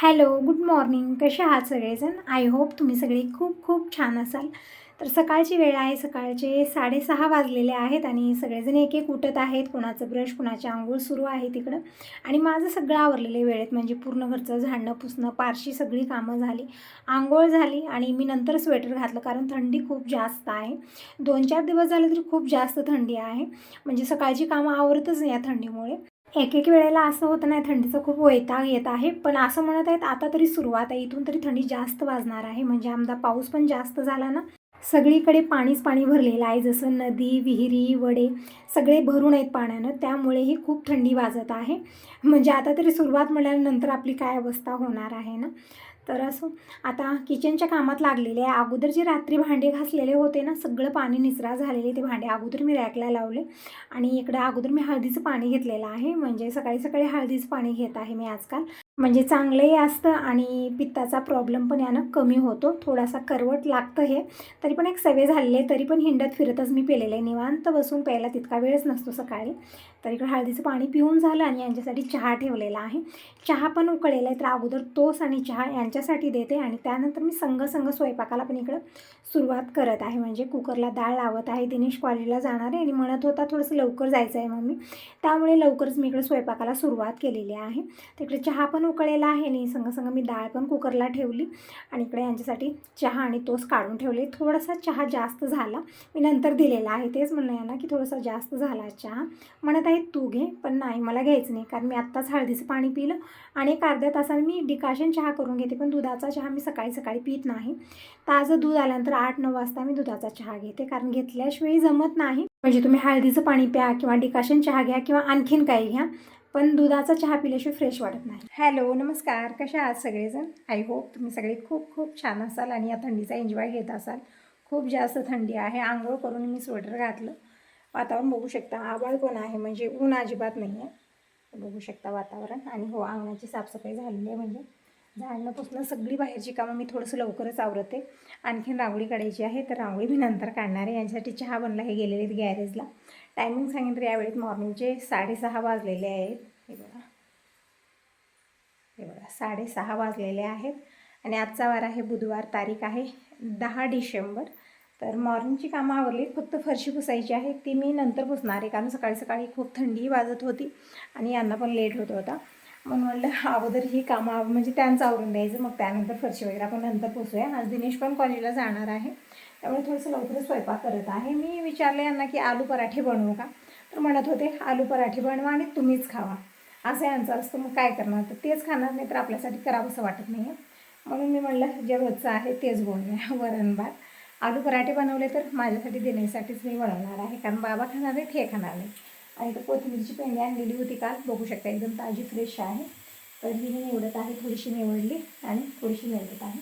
Hello, good morning. कसे आहात सगळेजण? आय होप तुम्ही सगळे खूप खूप छान असाल. तर सकाळची वेळ आहे, सकाळचे 6:30 वाजलेले आहेत आणि सगळेजण एक एक उठत आहेत. कुणाचं ब्रश, कुणाची अंघोळ सुरू आहे तिकडं आणि माझं सगळं आवरलेलं आहे वेळेत. म्हणजे पूर्ण घरचं झाडणं, पुसणं, पारशी सगळी कामं झाली. अंघोळ झाली आणि मी नंतर स्वेटर घातलं कारण थंडी खूप जास्त आहे. 2-4 दिवस झाले तरी खूप जास्त थंडी आहे. म्हणजे सकाळची कामं आवरतच नाही या थंडीमुळे. एक-एक वेळेला असं होतं नाही थंडीचा खूप वैताग येत आहे. पण असं म्हणत आहेत आता तरी सुरुवात आहे. इथून तरी थंडी जास्त वाजणार आहे. म्हणजे आमचा पाऊस पण जास्त झाला ना, सगळीकडे पाणीच पाणी भरलेलं आहे. जसं नदी, विहिरी, वडे सगळे भरून आहेत पाण्यानं. त्यामुळेही खूप थंडी वाजत आहे. म्हणजे आता तरी सुरुवात म्हटल्यानंतर आपली काय अवस्था होणार आहे ना. तर असं आता किचनच्या कामात लागलेले आहे. अगोदर जे रात्री भांडे घासलेले होते ना, सगळं पाणी निचरा झालेले ते भांडे अगोदर मी रॅकला लावले आणि इकडं अगोदर मी हळदीचं पाणी घेतलेलं आहे. म्हणजे सकाळी सकाळी हळदीचं पाणी घेत आहे मी आजकाल. म्हणजे चांगलंही असतं आणि पित्ताचा प्रॉब्लेम पण यानं कमी होतो. थोडासा करवट लागतं हे, तरी पण एक सवय झालेली आहे. तरी पण हिंडत फिरतच मी पेलेलं आहे. निवांत बसून प्यायला तितका वेळच नसतो सकाळी. तर इकडं हळदीचं पाणी पिऊन झालं आणि यांच्यासाठी चहा ठेवलेला आहे. चहा पण उकळलेला आहे, तर अगोदर तोस आणि चहा यांच्यासाठी देते आणि त्यानंतर मी संग स्वयंपाकाला पण इकडं सुरुवात करत आहे. म्हणजे कुकरला डाळ लावत आहे. दिनेश कॉलेजला जाणार आहे आणि म्हणत होता थोडंसं लवकर जायचं आहे मम्मी, त्यामुळे लवकरच मी इकडं स्वयंपाकाला सुरुवात केलेली आहे. तिकडे चहा पण उकळलेला आहे आणि संग मी डाळ पण कुकरला ठेवली आणि इकडे यांच्यासाठी चहा आणि तोस काढून ठेवले. थोडासा चहा जास्त झाला, मी नंतर दिलेला आहे. तेच म्हणणं आहे ना की थोडासा जास्त झाला चहा. म्हणत आहे तू घे, पण नाही मला घ्यायचं नाही कारण मी आत्ताच हळदीचं पाणी पिलं आणि एक अर्ध्या तासाने मी डिकाशन चहा करून घेते. पण दुधाचा चहा मी सकाळी सकाळी पित नाही. ताजं दूध आल्यानंतर 8-9 वाजता मी दुधाचा चहा घेते कारण घेतल्याशिवाय जमत नाही. म्हणजे तुम्ही हळदीचं पाणी प्या किंवा डिकाशन चहा घ्या किंवा आणखीन काही घ्या, पण दुधाचा चहा पिल्याशिवाय फ्रेश वाटत नाही. हॅलो, नमस्कार. कशा आहात सगळेजण? आय होप तुम्ही सगळे खूप खूप छान असाल आणि या थंडीचा एन्जॉय घेत असाल. खूप जास्त थंडी आहे. अंघोळ करून मी स्वेटर घातलं. वातावरण बघू शकता, आभाळ पण आहे, म्हणजे ऊन अजिबात नाही आहे. बघू शकता वातावरण. आणि हो, अंगणाची साफसफाई झालेली आहे. म्हणजे झाडणं पुसणं सगळी बाहेरची कामं मी थोडंसं लवकरच आवरते. आणखीन रांगोळी काढायची आहे, तर रांगोळी मी नंतर काढणार आहे. यांच्यासाठी चहा बनला, हे गेलेले आहेत गॅरेजला. टायमिंग सांगितलं यावेळेत मॉर्निंगचे 6:30 वाजलेले आहेत. हे बघा, 6:30 वाजलेले आहेत आणि आजचा वार आहे बुधवार, तारीख आहे 10 डिसेंबर. तर मॉर्निंगची कामं आवरली, फक्त फरशी पुसायची आहे, ती मी नंतर पुसणार आहे कारण सकाळी सकाळी खूप थंडी वाजत होती आणि यांना पण लेट होत होता. म्हणून म्हटलं अगोदर ही कामं म्हणजे त्यांचं आवरून द्यायचं, मग त्यानंतर फरशी वगैरे आपण नंतर पुसूया. आज दिनेश पण कॉलेजला जाणार आहे, त्यामुळे थोडंसं लवकरच स्वयंपाक करत आहे. मी विचारले यांना की आलू पराठे बनवू का, तर म्हणत होते आलू पराठे बनवा आणि तुम्हीच खावा. असं यांचं असतं. मग काय करणार, तर तेच खाणार नाही तर आपल्यासाठी करावंसं वाटत नाही आहे. म्हणून मी म्हटलं जे रोजचं आहे तेच बनवूया. वरण भात, आलू पराठे बनवले तर माझ्यासाठी देण्यासाठीच मी बनवणार आहे कारण बाबा खाणार नाहीत, हे खाणार नाही. आणि तर कोथिंबीरची पेंडी आणलेली होती काल, बघू शकता एकदम ताजी फ्रेश आहे. तर ही मी निवडत आहे, थोडीशी निवडली आणि थोडीशी निवडत आहे.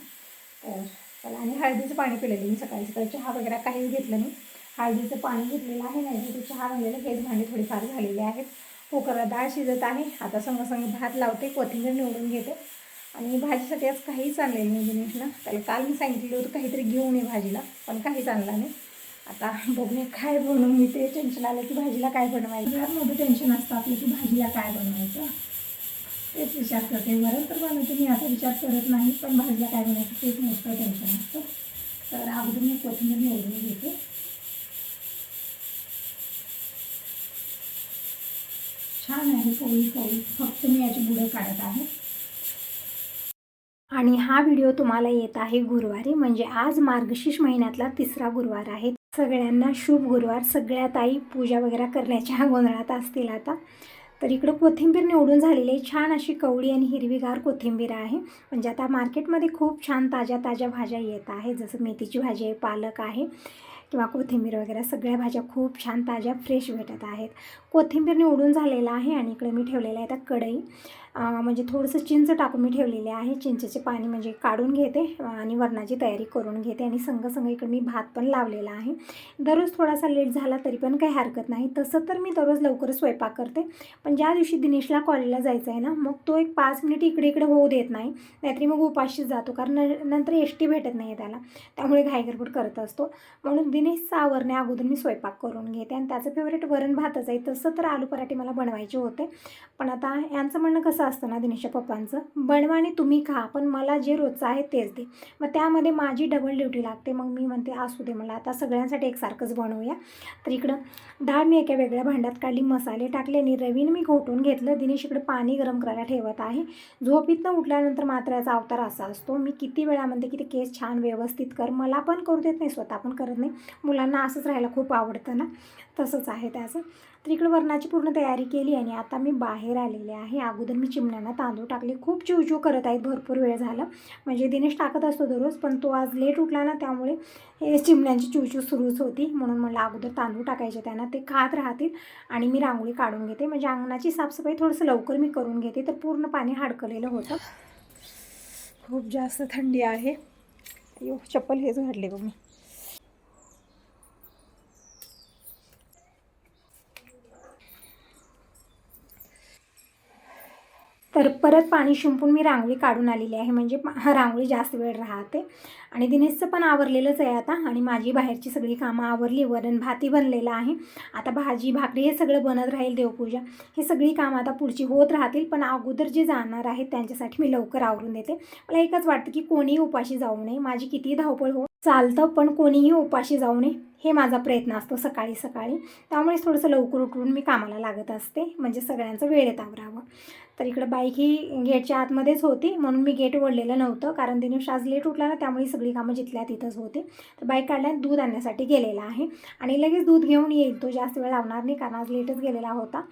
तर चला, आणि हळदीचं पाणी पिलेलं मी सकाळी सकाळी. चहा वगैरे काहीच घेतलं नाही, हळदीचं पाणी घेतलेलं आहे. नाही ते चहा बनलेलं, हेच भांडे थोडीफार झालेले आहेत. कुकरला डाळ शिजत आहे, आता संग भात लावते, कोथिंबीर निवडून घेते. आणि भाजीसाठी आज काहीच आणलेलं नाही दिनेशला. त्याला काल मी सांगितलं होतं काहीतरी घेऊन ये भाजीला, पण काहीच आणलं नाही. आता बघूया काय बनवून. मी ते टेन्शन आलं की भाजीला काय बनवायचं. सगळ्यात मोठं टेन्शन असतं आपलं की भाजीला काय बनवायचं, तेच विचार करते. वरण तर बनवते मी, आता विचार करत नाही, पण भाजीला काय बनायचं तेच मोठं टेन्शन असतं. तर अगोदर मी कोथिंबीर निवडून घेते. छान आहे पोळी पोळी, फक्त मी याची बुडं काढत आहे. आणि हा व्हिडिओ तुम्हाला येत आहे गुरुवारी, म्हणजे आज मार्गशीर्ष महिन्यातला 3रा गुरुवार आहे. सगळ्यांना शुभ गुरुवार. सगळ्या ताई पूजा वगैरे करण्याच्या गोंधळात असतील आता. तर इकडं कोथिंबीर निवडून झालेली आहे, छान अशी कवळी आणि हिरवीगार कोथिंबीर आहे. म्हणजे आता मार्केटमध्ये खूप छान ताज्या ताज्या भाज्या येत आहे, जसं मेथीची भाजी आहे, पालक आहे किंवा कोथिंबीर वगैरे सगळ्या भाज्या खूप छान ताज्या फ्रेश भेटत आहेत. कोथिंबीर निवडून झालेला आहे आणि इकडे मी ठेवलेलं आहे आता कढई. म्हणजे थोडंसं चिंच टाकून मी ठेवलेले आहे. चिंचेचे पाणी म्हणजे काढून घेते आणि वरणाची तयारी करून घेते आणि संग इकडे मी भात पण लावलेला आहे. दररोज थोडासा लेट झाला तरी पण काही हरकत नाही. तसं तर मी दररोज लवकरच स्वयंपाक करते, पण ज्या दिवशी दिनेशला कॉलेजला जायचं आहे ना, मग तो एक 5 मिनिट इकडे इकडे होऊ देत नाही, नाहीतरी मग उपाशीच जातो कारण नंतर एस टी भेटत नाही आहे त्याला, त्यामुळे घाईगडबड करत असतो. म्हणून दिनेशचं आवरण्या अगोदर मी स्वयंपाक करून घेते आणि त्याचं फेवरेट वरण भातच आहे. तसं तर आलू पराठे मला बनवायचे होते, पण आता यांचं म्हणणं कसं असतं ना दिनेशच्या पप्पांचं, बनवाने तुम्ही खा पण मला जे रोजचं आहे तेच दे. मग त्यामध्ये माझी डबल ड्युटी लागते. मग मी म्हणते असू दे, मला आता सगळ्यांसाठी एकसारखंच बनवूया. तर इकडं डाळ मी एका वेगळ्या भांड्यात काढली, मसाले टाकले आणि रवीने मी घोटून घेतलं. दिनेश इकडे पाणी गरम करायला ठेवत आहे. झोपीतनं उठल्यानंतर मात्र याचा अवतार असा असतो. मी किती वेळा म्हणते की ते केस छान व्यवस्थित कर, मला पण करू देत नाही, स्वतः पण करत नाही. मुलांना असंच राहायला खूप आवडतं ना, तसंच आहे त्याचं. तर इकडं वरणाची पूर्ण तयारी केली आणि आता मी बाहेर आलेले आहे. अगोदर मी चिमण्यांना तांदूळ टाकले. खूप चिवचिव करत आहेत, भरपूर वेळ झालं. म्हणजे दिनेश टाकत असतो दररोज, पण तो आज लेट उठला ना, त्यामुळे हे चिमण्यांची चिवचिव सुरूच होती. म्हणून मला अगोदर तांदूळ टाकायचे त्यांना, ते खात राहतील आणि मी रांगोळी काढून घेते. म्हणजे अंगणाची साफसफाई थोडंसं लवकर मी करून घेते, तर पूर्ण पाणी हडकलेलं होतं. खूप जास्त थंडी आहे. अयो, चप्पल हेच घातले बघ मी. तर परत पाणी शिंपून मी रांगोळी काढून आलेली आहे. म्हणजे रांगोळी जास्त वेळ राहते. आणि दिनेशचं पण आवरलेलंच आहे आता. आणि माझी बाहेरची सगळी कामं आवरली. वरण भातही बनलेलं आहे. आता भाजी भाकरी हे सगळं बनत राहील. देवपूजा हे सगळी कामं आता पुढची होत राहतील. पण अगोदर जे जाणार आहेत त्यांच्यासाठी मी लवकर आवरून देते. मला एकच वाटतं की कोणीही उपाशी जाऊ नये. माझी कितीही धावपळ हो चालतं, पण कोणीही उपाशी जाऊ नये हे माझा प्रयत्न असतो सकाळी सकाळी. त्यामुळेच थोडंसं लवकर उठून मी कामाला लागत असते, म्हणजे सगळ्यांचं वेळेत आवरावं. तर इकडं बाईक ही गेटच्या आतमध्येच होती, म्हणून मी गेट ओढलेलं नव्हतं, कारण दिनेश आज लेट उठला ना, त्यामुळे सगळी कामं जिथल्या तिथंच होते. तर बाईक काढल्याने दूध आणण्यासाठी गेलेला आहे आणि लगेच दूध घेऊन येईल. तो जास्त वेळ लावणार नाही, कारण आज लेटच गेलेला होता.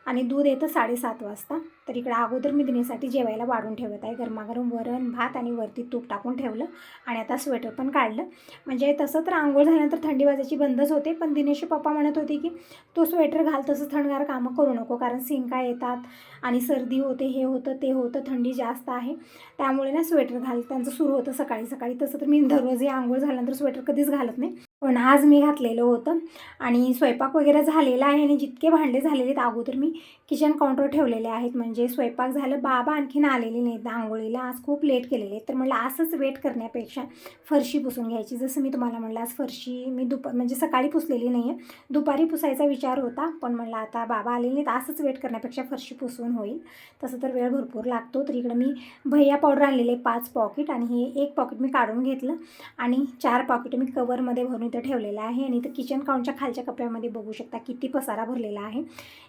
आणि दूध येतं 7:30 वाजता. तर इकडं अगोदर मी दिनेशसाठी जेवायला वाढून ठेवत आहे. गरमागरम वरण भात आणि वरती तूप टाकून ठेवलं आणि आता स्वेटर पण काढलं. म्हणजे तसं तर आंघोळ झाल्यानंतर थंडी वाजायची बंदच होते, पण दिनेशचे पप्पा म्हणत होते की तो स्वेटर घाल, तसं थंडगार कामं करू नको, कारण शिंका येतात आणि सर्दी होते, हे होतं ते होतं, थंडी जास्त आहे, त्यामुळे ना स्वेटर घाल. त्यांचं सुरू होतं सकाळी सकाळी. तसं तर मी दररोजही आंघोळ झाल्यानंतर स्वेटर कधीच घालत नाही, पण आज मी घातलेलं होतं. आणि स्वयंपाक वगैरे झालेला आहे आणि जितके भांडे झालेले आहेत अगोदर मी किचन काउंटर ठेवलेले आहेत. म्हणजे स्वयंपाक झालं, बाबा आणखीन आलेले नाहीत आंघोळीला, आज खूप लेट केलेले आहेत. तर म्हटलं असंच वेट करण्यापेक्षा फरशी पुसून घ्यायची. जसं मी तुम्हाला म्हटलं, आज फरशी मी म्हणजे सकाळी पुसलेली नाही आहे, दुपारी पुसायचा विचार होता, पण म्हटलं आता बाबा आलेले नाहीत, असंच वेट करण्यापेक्षा फरशी पुसून होईल. तसं तर वेळ भरपूर लागतो. तर इकडं मी भैया पावडर आणलेले 5 पॉकेट आणि हे 1 पॉकेट मी काढून घेतलं आणि 4 पॉकेट मी कवरमध्ये भरून इथं ठेवलेलं आहे. आणि इथं किचन काउंटच्या खालच्या कप्प्यामध्ये बघू शकता किती पसारा भरलेला आहे.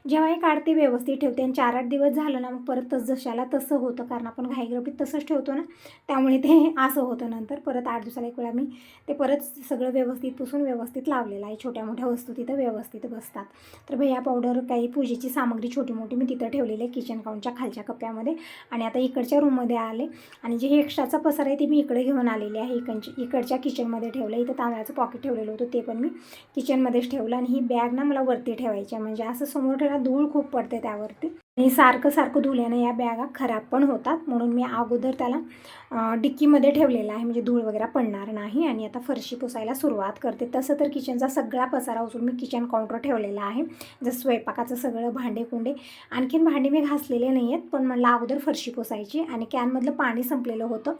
जेव्हाही काढते व्यवस्थित ठेवते आणि 4-8 दिवस झालं ना, मग परत जशाला तसं होतं, कारण आपण घाईगडबडीत तसंच ठेवतो ना, त्यामुळे ते असं होतं. नंतर परत 8 दिवसाला एक वेळा मी ते परत सगळं व्यवस्थित पुसून व्यवस्थित लावलेलं आहे. छोट्या मोठ्या वस्तू तिथं व्यवस्थित बसतात. तर भैया पावडर, काही पूजेची सामग्री छोटी मोठी मी तिथं ठेवलेली आहे किचन काउंटच्या खालच्या कप्प्यामध्ये. आणि आता इकडच्या रूममध्ये आले आणि जे हे एक्स्ट्राचा पसारा आहे ते मी इकडे घेऊन आलेले आहे. इकडच्या किचनमध्ये ठेवलं. इथं तांदळाचं पॉकेट ठेवलेलं होतं, ते पण मी किचनमध्येच ठेवलं. आणि ही बॅग ना मला वरती ठेवायची आहे, म्हणजे असं समोर ठेवला धूळ खूप पडते त्यावरती आणि सारखं सारखं धुल्याने या बॅगा खराब पण होतात, म्हणून मी अगोदर त्याला डिक्कीमध्ये ठेवलेलं आहे, म्हणजे धूळ वगैरे पडणार नाही. आणि आता फरशी पुसायला सुरुवात करते. तसं तर किचनचा सगळा पसारा उचलून मी किचन काउंटर ठेवलेला आहे, जसं स्वयंपाकाचं सगळं भांडे कुंडे. आणखीन भांडे मी घासलेले नाही आहेत, पण म्हणलं अगोदर फरशी पुसायची. आणि कॅनमधलं पाणी संपलेलं होतं,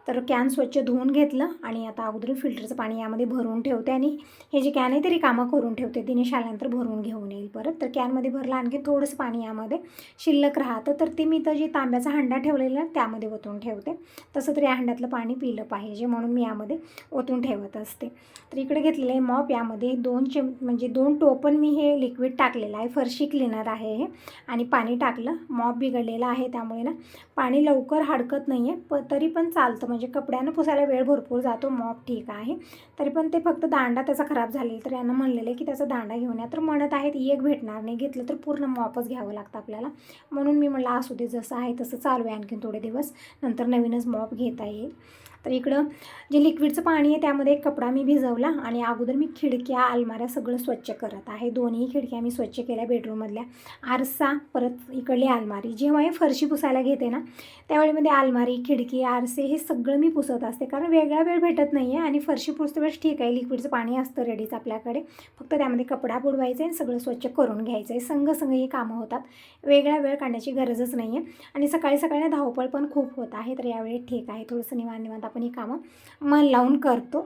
तर कॅन स्वच्छ धुवून घेतलं आणि आता अगोदर फिल्टरचं पाणी यामध्ये भरून ठेवते. आणि हे जे कॅन आहे तरी कामं करून ठेवते, दिनेश आल्यानंतर भरून घेऊन येईल परत. तर कॅनमध्ये भरलं, आणखी थोडंसं पाणी यामध्ये शिल्लक राहतं, तर ते मी तर जे तांब्याचा हंडा ठेवलेला त्यामध्ये ओतून ठेवते. तसं तर या हंड्यातलं पाणी पिलं पाहिजे, म्हणून मी यामध्ये ओतून ठेवत असते. तर इकडे घेतलेलं आहे मॉप. यामध्ये 2 टोपण मी हे लिक्विड टाकलेलं आहे, फरशी क्लीनर आहे हे, आणि पाणी टाकलं. मॉप बिघडलेला आहे, त्यामुळे ना पाणी लवकर हडकत नाही आहे, तरी पण चालतं. म्हणजे कपड्यानं पुसायला वेळ भरपूर जातो. मॉप ठीक आहे, तरी पण ते फक्त दांडा त्याचा खराब झालेला, तर यांना म्हणलेलं आहे की त्याचा दांडा घेऊन या. तर म्हणत आहेत एक भेटणार नाही, घेतलं तर पूर्ण मॉपच घ्यावं लागतं आपल्याला, म्हणून मी म्हटलं असू दे, जसं आहे तसं चालू आहे आणखीन थोडे दिवस, नंतर नवीनच मॉप घेता येईल. तर इकडं जे लिक्विडचं पाणी आहे त्यामध्ये एक कपडा मी भिजवला आणि अगोदर मी खिडक्या अलमाऱ्या सगळं स्वच्छ करत आहे. दोन्ही खिडक्या मी स्वच्छ केल्या, बेडरूममधल्या, आरसा, परत इकडली अलमारी. जेव्हा हे फरशी पुसायला घेते ना, त्यावेळेमध्ये अलमारी, खिडकी, आरसे हे सगळं मी पुसत असते, कारण वेगळा वेळ भेटत नाही आहे. आणि फरशी पुसते वेळेस ठीक आहे, लिक्विडचं पाणी असतं रेडीच आपल्याकडे, फक्त त्यामध्ये कपडा बुडवायचा आहे आणि सगळं स्वच्छ करून घ्यायचं आहे. संघ ही कामं होतात, वेगळा वेळ काढण्याची गरजच नाही आहे. आणि सकाळी सकाळी धावपळ पण खूप होत आहे, तर यावेळी ठीक आहे, थोडंसं निवांत आपण ही कामं मन लावून करतो.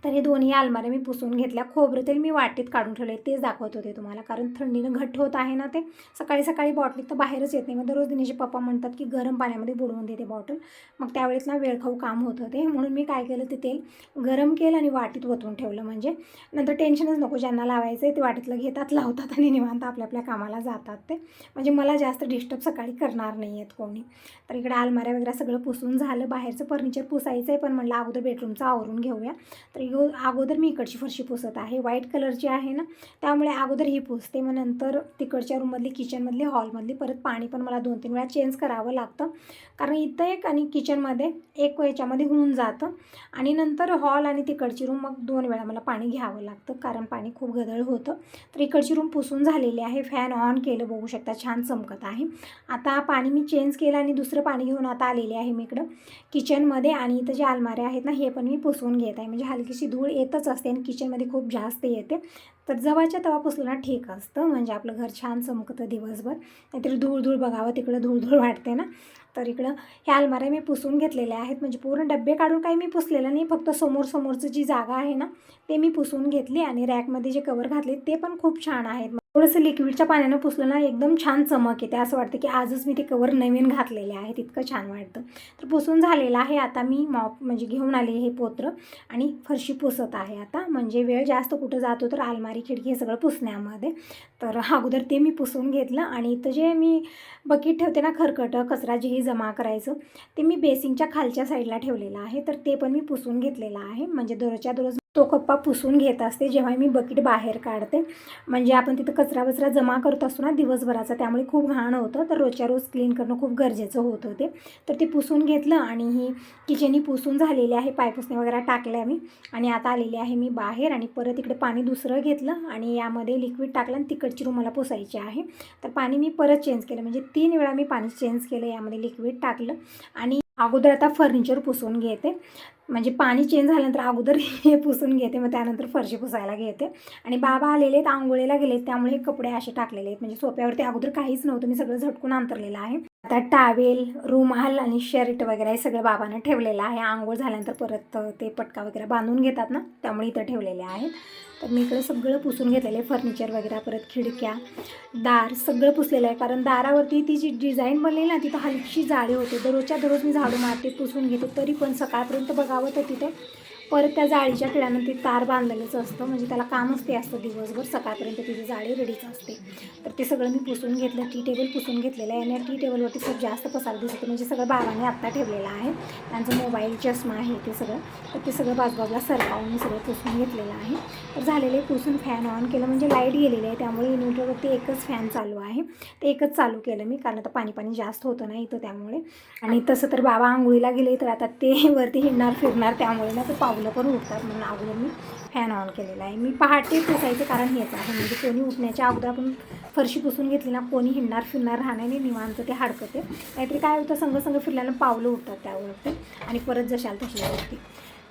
तर हे दोन्ही अलमाऱ्या मी पुसून घेतल्या. खोबरं तेल मी वाटीत काढून ठेवले, तेच दाखवत होते तुम्हाला, कारण थंडीनं घट्ट होत आहे ना ते. सकाळी सकाळी बॉटलीत तर बाहेरच येत नाही. मग दररोज दिनेशचे पप्पा म्हणतात की गरम पाण्यामध्ये बुडवून देते बॉटल. मग त्यावेळेस ना वेळखाऊ काम होतं ते, म्हणून मी काय केलं, ते तेल गरम केलं आणि वाटीत ओतून ठेवलं. म्हणजे नंतर टेन्शनच नको, ज्यांना लावायचं आहे ते वाटीतलं घेतात, लावतात आणि निवांत आपल्या आपल्या कामाला जातात ते. म्हणजे मला जास्त डिस्टर्ब सकाळी करणार नाही आहेत कोणी. तर इकडे अलमाऱ्या वगैरे सगळं पुसून झालं. बाहेरचं फर्निचर पुसायचं आहे, पण म्हटलं अगोदर बेडरूमचं आवरून घेऊया. तर अगोदर मी इकडची फरशी पुसत आहे. व्हाईट कलरची आहे ना, त्यामुळे अगोदर ही पुसते. मग नंतर तिकडच्या रूममधली, किचनमधली, हॉलमधली परत पाणी पण मला 2-3 वेळा चेंज करावं लागतं, कारण इथं एक आणि किचनमध्ये एक याच्यामध्ये होऊन जातं. आणि नंतर हॉल आणि तिकडची रूम मग 2 वेळा मला पाणी घ्यावं लागतं, कारण पाणी खूप गढळ होतं. तर इकडची रूम पुसून झालेली आहे. फॅन ऑन केलं, बघू शकता छान चमकत आहे. आता पाणी मी चेंज केलं आणि दुसरं पाणी घेऊन आता आलेले आहे मी इकडं किचनमध्ये. आणि इथं जे अलमाऱ्या आहेत ना, हे पण मी पुसून घेत आहे. म्हणजे हलकीशी धूळ येतच असते आणि किचनमध्ये खूप जास्त येते. तर जवळच्या तेव्हा पुसलं ना ठीक असतं, म्हणजे आपलं घर छान चमकतं दिवसभर. नाहीतरी धूळ बघावं तिकडं धूळ वाटते ना. तर इकडं ह्या अलमाऱ्या मी पुसून घेतलेल्या आहेत. म्हणजे पूर्ण डब्बे काढून काही मी पुसलेलं नाही, फक्त समोरचं जी जागा आहे ना ते मी पुसून घेतली. आणि रॅकमध्ये जे कवर घातले ते पण खूप छान आहेत. थोडंसं लिक्विडच्या पाण्यानं पुसलं ना एकदम छान चमक येते, असं वाटतं की आजच मी ते कवर नवीन घातलेले आहेत, इतकं छान वाटतं. तर पुसून झालेलं आहे. आता मी मॉप म्हणजे घेऊन आले हे पोत्र आणि फरशी पुसत आहे आता. म्हणजे वेळ जास्त कुठं जातो तर अलमारी, खिडकी हे सगळं पुसण्यामध्ये. तर अगोदर ते मी पुसून घेतलं. आणि इथं जे मी बकेट ठेवते ना, खरकटं कचरा जेही जमा करायचं, ते मी बेसिंगच्या खालच्या साईडला ठेवलेलं आहे. तर ते पण मी पुसून घेतलेलं आहे. म्हणजे दररोजच्या दररोज तो कप्पा पुसून घेत असते जेव्हा मी बकेट बाहेर काढते. म्हणजे आपण तिथं कचरा जमा करत असतो ना दिवसभराचा, त्यामुळे खूप घाण होतं. तर रोजच्या रोज क्लीन करणं खूप गरजेचं होतं ते. तर ते पुसून घेतलं. आणि ही किचनही पुसून झालेली आहे, पायपुसणे वगैरे टाकल्या मी. आणि आता आलेली आहे मी बाहेर. आणि परत इकडे पाणी दुसरं घेतलं आणि यामध्ये लिक्विड टाकलं आणि तिकडची रूम मला पुसायची आहे. तर पाणी मी परत चेंज केलं, म्हणजे 3 वेळा मी पाणी चेंज केलं, यामध्ये लिक्विड टाकलं. आणि अगोदर आता फर्निचर पुसून घेते. म्हणजे पाणी चेंज झाल्यानंतर अगोदर हे पुसून घेते, मग त्यानंतर फरशी पुसायला घेते. आणि बाबा आलेले आहेत, आंघोळीला गेलेत, त्यामुळे हे कपडे असे टाकलेले आहेत. म्हणजे सोप्यावरती अगोदर काहीच नव्हतं, मी सगळं झटकून अंतरलेलं आहे. आता टावेल, रुमाल आणि शर्ट वगैरे हे सगळं बाबांना ठेवलेलं आहे. आंघोळ झाल्यानंतर परत ते पटका वगैरे बांधून घेतात ना, त्यामुळे इथं ठेवलेले आहेत. तर मी इकडं सगळं पुसून घेतलेलं आहे, फर्निचर वगैरे, परत खिडक्या, दार सगळं पुसलेलं आहे. कारण दारावरती ती जी डिझाईन बनलेली ना, तिथं हलकीशी जाळी होते. दररोजच्या दररोज मी झाडू मारते, पुसून घेते, तरी पण सकाळपर्यंत बघावं तर तिथे परत त्या जाळीच्या खिळ्यानं ते तार बांधलेलंच असतं. म्हणजे त्याला कामच ते असतं दिवसभर, सकाळपर्यंत तिची जाळी रेडीच असते. तर ते सगळं मी पुसून घेतलं. टी टेबल पुसून घेतलेलं आहे. आणि टी टेबलवरती खूप जास्त पसारा दिसतो, म्हणजे सगळं बाबांनी आत्ता ठेवलेलं आहे. त्यांचं मोबाईल, चष्मा आहे ते सगळं. तर ते सगळं बाजूबाजूला सरकावून मी सगळं पुसून घेतलेलं आहे. तर झालेले पुसून फॅन ऑन केलं, म्हणजे लाईट गेलेली आहे, त्यामुळे इन्व्हर्टरवरती एकच फॅन चालू आहे. ते एकच चालू केलं मी, कारण आता पाणी जास्त होतं ना इथं, त्यामुळे. आणि तसं तर बाबा आंघोळीला गेले, तर आता ते वरती हिंडणार फिरणार, त्यामुळे ना ते पावलं पण उठतात, म्हणून अगोदर मी फॅन ऑन केलेला आहे. मी पहाटे पुसायचं कारण हेच आहे, म्हणजे कोणी उठण्याच्या अगोदर आपण फरशी पुसून घेतली ना, कोणी हिंडणार फिरणार राहणार नाही, निवांत ते हाडकते. नाहीतरी काय होतं, संग फिरल्यानं पावलं उठतात त्यावरती आणि परत जशाल तशी वरती.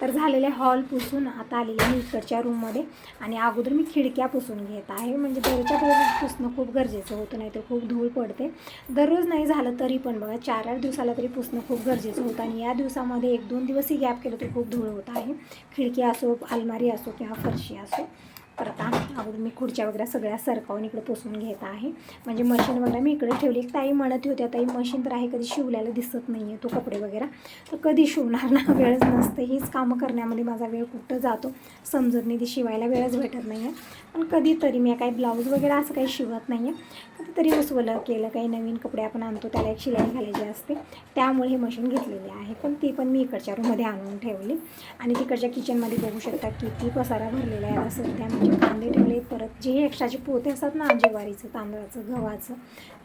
तर झालेले हॉल पुसून आता आलेले मी इकडच्या रूममध्ये. आणि अगोदर मी खिडक्या पुसून घेत आहे, म्हणजे दररोजच्या दररोज पुसणं खूप गरजेचं होतं, नाही तर खूप धूळ पडते. दररोज नाही झालं तरी पण बघा 4-8 दिवसाला तरी पुसणं खूप गरजेचं होतं. आणि या दिवसामध्ये 1-2 दिवसही गॅप केलं तर खूप धूळ होत आहे. खिडकी असो, अलमारी असो किंवा फरशी असो. तर आता अगोदर मी खुर्च्या वगैरे सगळ्या सरकावून इकडे पुसून घेत आहे. म्हणजे मशीन वगैरे मी इकडे ठेवली. एक ताई म्हणत होत्या, ताई मशीन तर आहे, कधी शिवल्याला दिसत नाही आहे तो कपडे वगैरे. तर कधी शिवणार ना, वेळच नसते. हीच कामं करण्यामध्ये माझा वेळ कुठं जातो समजत नाही, ती शिवायला वेळच भेटत नाही आहे. पण कधीतरी मी काही ब्लाऊज वगैरे असं काही शिवत नाही आहे, कधीतरी उसवलं केलं, काही नवीन कपडे आपण आणतो त्याला एक शिलाई घालायची असते, त्यामुळे हे मशीन घेतलेली आहे. पण ती पण मी इकडच्या रूममध्ये आणून ठेवली. आणि तिकडच्या किचनमध्ये बघू शकता किती पसारा भरलेला आहे आता सध्या. म्हणजे कांदे ठेवले, परत जे एक्स्ट्राचे पोते असतात ना, ज्वारीचं, तांदळाचं, गव्हाचं,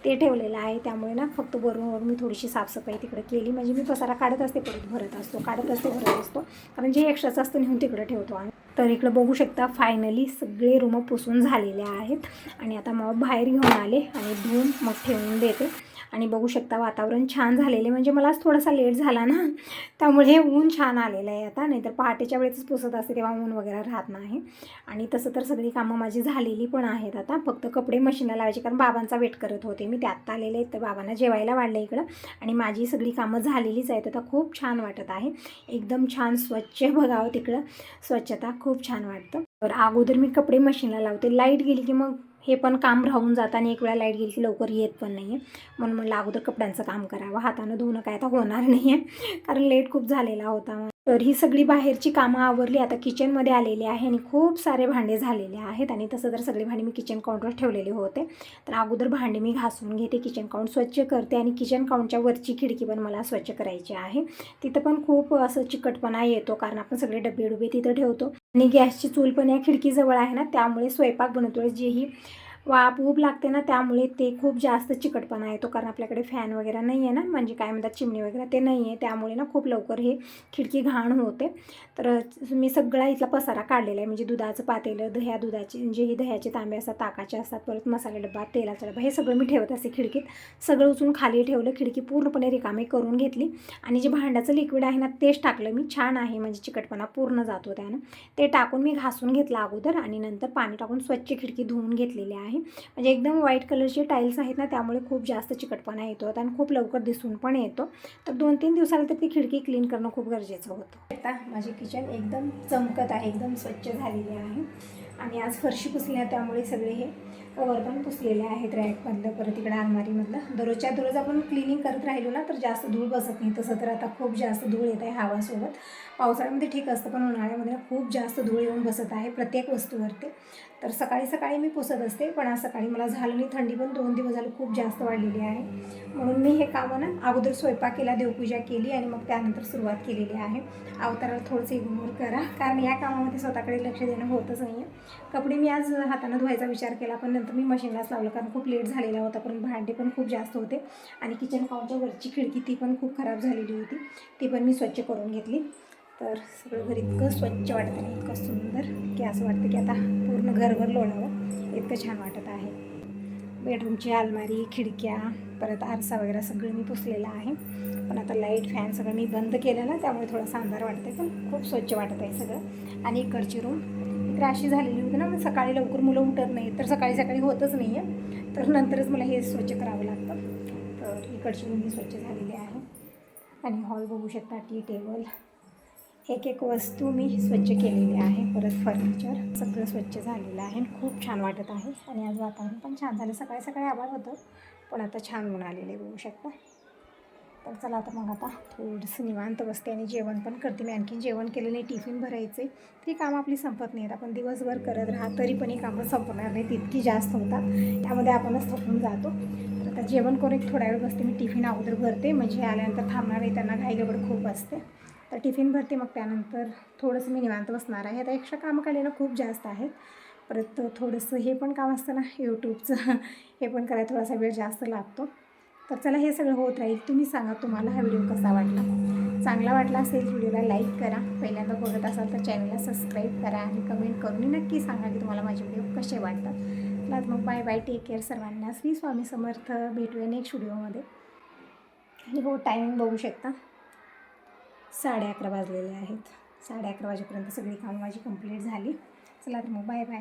ते ठेवलेलं आहे. त्यामुळे ना फक्त वरून मी थोडीशी साफसफाई तिकडे केली. म्हणजे मी पसारा काढत असते, परत भरत असतो, काढत असते, भरत असतो, कारण जे एक्स्ट्राचं असतं नेऊन तिकडे ठेवतो आम्ही. तर इकडं बघू शकता फायनली सगळे रूम पुसून झालेले आहेत. आणि आता मग बाहेर घेऊन आले आणि धुवून मग ठेवून देते. आणि बघू शकता वातावरण छान झालेले, म्हणजे मला आज थोडासा लेट झाला ना, त्यामुळे ऊन छान आलेलं आहे आता. नाहीतर पहाटेच्या वेळेसच पुसत असते तेव्हा ऊन वगैरे राहत नाही. आणि तसं तर सगळी कामं माझी झालेली पण आहेत आता, फक्त कपडे मशीनला लावायचे, कारण बाबांचा वेट करत होते मी. ते आत्ता आलेले आहेत तर बाबांना जेवायला वाढलं इकडं, आणि माझी सगळी कामं झालेलीच आहेत आता. खूप छान वाटत आहे, एकदम छान स्वच्छ बघावं तिकडं, स्वच्छता खूप छान वाटतं. तर अगोदर मी कपडे मशीनला लावते, लाईट गेली की मग हे पण काम राहून जातं आणि एक वेळा लाईट गेली की लवकर येत पण नाही आहे. म्हणून म्हटलं अगोदर कपड्यांचं काम करावं, हातानं धुणं काय आता होणार नाही आहे कारण लेट खूप झालेला होता. तर ही सगळी बाहेरची कामं आवरली, आता किचनमध्ये आलेली आहे आणि खूप सारे भांडे झालेले आहेत. आणि तसं तर सगळे भांडे मी किचन काउंटरवर ठेवलेले होते. तर अगोदर भांडे मी घासून घेते, किचन काउंट स्वच्छ करते, आणि किचन काउंटच्या वरची खिडकी पण मला स्वच्छ करायची आहे. तिथं पण खूप असं चिकटपणा येतो, कारण आपण सगळे डबे तिथं ठेवतो, आणि गॅसची चूल पण या खिडकीजवळ आहे ना, त्यामुळे स्वयंपाक बनवतो जेही वाफ ऊब लागते ना, त्यामुळे ते खूप जास्त चिकटपणा येतो, कारण आपल्याकडे फॅन वगैरे नाही आहे ना, म्हणजे काय म्हणतात चिमणी वगैरे ते नाही आहे, त्यामुळे ना खूप लवकर हे खिडकी घाण होते. तर मी सगळा इथला पसारा काढलेला आहे, म्हणजे दुधाचं पातेलं, दुधाचे म्हणजे ही दह्याचे तांबे असतात, ताकाचे असतात, परत मसाला डब्बा, तेलाचा डब्बा, हे सगळं मी ठेवत असते खिडकीत. सगळं उचलून खाली ठेवलं, खिडकी पूर्णपणे रिकामी करून घेतली, आणि जे भांड्याचं लिक्विड आहे ना तेच टाकलं मी. छान आहे, म्हणजे चिकटपणा पूर्ण जातो त्यानं. ते टाकून मी घासून घेतलं अगोदर, आणि नंतर पाणी टाकून स्वच्छ खिडकी धुवून घेतलेली आहे. म्हणजे एकदम व्हाईट कलरचे टाईल्स आहेत ना, त्यामुळे खूप जास्त चिकटपणा येतो आणि खूप लवकर दिसून पण येतो. तर 2-3 दिवसाला तर ती खिडकी क्लीन करणं खूप गरजेचं होतं. आता माझी किचन एकदम चमकत आहे, एकदम स्वच्छ झालेली आहे. आणि आज फरशी पुसली आहे, त्यामुळे सगळे हे कवर पण पुसलेले आहेत, रॅकमधलं, परत इकडे अलमारीमधलं. दररोजच्या दररोज आपण क्लिनिंग करत राहिलो ना तर जास्त धूळ बसत नाही. तसं तर आता खूप जास्त धूळ येत आहे हवासोबत. पावसाळ्यामध्ये ठीक असतं, पण उन्हाळ्यामध्ये खूप जास्त धूळ येऊन बसत आहे प्रत्येक वस्तूवरती. तर सकाळी सकाळी मी पुसत असते, पण आज सकाळी मला झालं नाही, थंडी पण 2 दिवस झालं खूप जास्त वाढलेली आहे. म्हणून मी हे कामं ना अगोदर स्वयंपाक केला, देवपूजा केली, आणि मग त्यानंतर सुरुवात केलेली आहे. अवताराला थोडंसं इग्नोर करा, कारण या कामामध्ये स्वतःकडे लक्ष देणं होतच नाही आहे. कपडे मी आज हातानं धुवायचा विचार केला, पण नंतर मी मशीनलाच लावलं, कारण खूप लेट झालेला होता, पण भांडे पण खूप जास्त होते. आणि किचन काउंटच्या वरची खिडकी ती पण खूप खराब झालेली होती, ती पण मी स्वच्छ करून घेतली. तर सगळं घर इतकं स्वच्छ वाटतं आणि इतकं सुंदर की असं वाटतं की आता पूर्ण घरभर लोळावं, इतकं छान वाटत आहे. बेडरूमची अलमारी, खिडक्या, परत आरसा वगैरे सगळं मी पुसलेलं आहे. पण आता लाईट फॅन सगळं मी बंद केलं ना, त्यामुळे थोडासा अंधार वाटते, पण खूप स्वच्छ वाटत आहे सगळं. आणि इकडची रूम इकडे अशी झालेली होती ना, मग सकाळी लवकर मुलं उठत नाही, तर सकाळी सकाळी होतच नाही आहे, तर नंतरच मला हे स्वच्छ करावं लागतं. तर इकडची रूम ही स्वच्छ झालेली आहे. आणि हॉल बघू शकता, टी टेबल, एक एक वस्तू मी स्वच्छ केलेली आहे. परत फर्निचर सगळं स्वच्छ झालेलं आहे, खूप छान वाटत आहे. आणि आज वातावरण पण छान झालं, सकाळी सकाळी आभाळ होतं, पण आता छान ऊन आलेले बघू शकता. तर चला आता मग आता थोडंसं निवांत बसते आणि जेवण पण करते. मी आणखीन जेवण केलं नाही, टिफिन भरायचे, ती कामं आपली संपत नाहीत, आपण दिवसभर करत राहा तरी पण ही कामं संपणार नाहीत, इतकी जास्त होतात, त्यामध्ये आपणच थकून जातो. तर आता जेवण करून एक थोडा वेळ बसते, मी टिफिन अगोदर भरते, म्हणजे आल्यानंतर थांबणार आहे, त्यांना घाई गडबड खूप असते. तर टिफिन भरते, मग त्यानंतर थोडंसं मी निवांत बसणार आहे. आता एक्स्ट्रा कामं काढले ना खूप जास्त आहेत. परत थोडंसं हे पण काम असतं ना यूट्यूबचं, हे पण करायला थोडासा वेळ जास्त लागतो. तर चला, हे सगळं होत राहील. तुम्ही सांगा तुम्हाला हा व्हिडिओ कसा वाटला. चांगला वाटला असेल व्हिडिओला लाईक करा, पहिल्यांदा बघत असाल तर चॅनलला सबस्क्राईब करा, आणि कमेंट करून नक्की सांगा की तुम्हाला माझे व्हिडिओ कसे वाटतात. चला मग बाय बाय, टेक केअर सर्वांना, श्री स्वामी समर्थ. भेटूया नेक्स्ट व्हिडिओमध्ये. आणि हो, टायमिंग बघू शकता, 11:30 वाजलेले आहेत. 11:30 वाजेपर्यंत सगळी कामं माझी कंप्लीट झाली. चला तर मग बाय बाय.